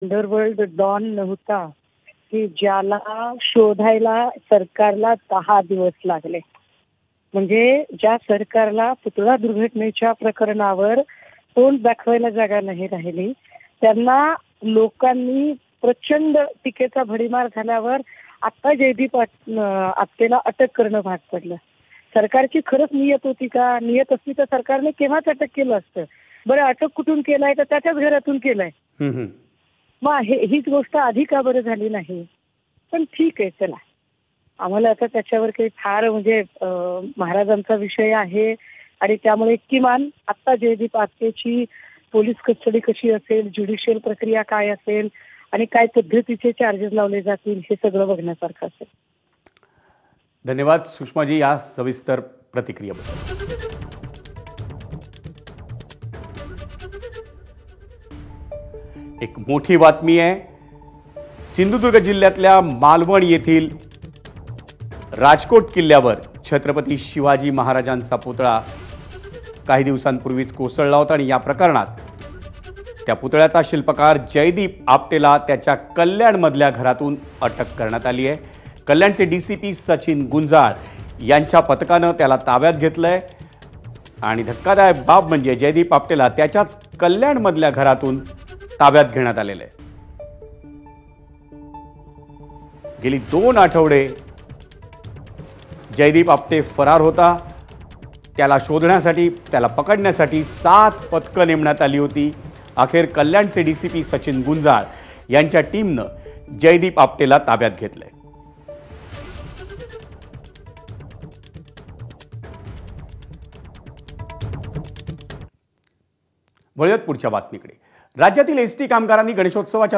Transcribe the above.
Underworld don नव्हता की ज्याला शोधायला सरकारला 10 दिवस लागले. म्हणजे ज्या सरकारला पुतळा दुर्घटनेच्या प्रकरणावर तोंड दाखवायला जागा नाही राहिली, त्यांना लोकांनी प्रचंड टीकेचा भडीमार झाल्यावर आता जयदीप आपटेला अटक करणं भाग पडलं. सरकारची खरंच नियत होती का? नियत असती तर सरकारने केव्हाच अटक केलं असतं. बरं, अटक कुठून केलाय तर त्याच्याच घरातून केलाय. मग हीच गोष्ट आधी का बरं झाली नाही? पण ठीक आहे, चला. आम्हाला आता त्याच्यावर काही फार म्हणजे महाराजांचा विषय आहे आणि त्यामुळे किमान आत्ता जयदीप आपटेची पोलीस कस्टडी कशी असेल, ज्युडिशियल प्रक्रिया काय असेल आणि काय पद्धतीचे चार्जेस लावले जातील हे सगळं बघण्यासारखं असेल. धन्यवाद सुषमाजी या सविस्तर प्रतिक्रियेबद्दल. एक मोठी बातमी आहे. सिंधुदुर्ग जिल्ह्यातल्या मालवण येथील राजकोट किल्ल्यावर छत्रपती शिवाजी महाराजांचा पुतळा काही दिवसांपूर्वीच कोसळला होता आणि या प्रकरणात त्या पुतळ्याचा शिल्पकार जयदीप आपटेला त्याच्या कल्याणमधल्या घरातून अटक करण्यात आली आहे. कल्याणचे डीसीपी सचिन गुंजाळ यांच्या पथकानं त्याला ताब्यात घेतलंय आणि धक्कादायक बाब म्हणजे जयदीप आपटेला त्याच्याच कल्याणमधल्या घरातून ताब्यात घेण्यात आलेलं आहे. गेली 2 आठवडे जयदीप आपटे फरार होता. त्याला शोधण्यासाठी, त्याला पकडण्यासाठी 7 पथकं नेमण्यात आली होती. अखेर कल्याणचे डीसीपी सचिन गुंजाळ यांच्या टीमनं जयदीप आपटेला ताब्यात घेतलंय. वळूयात पुढच्या बातमीकडे. राज्यातील एसटी कामगारांनी गणेशोत्सवाच्या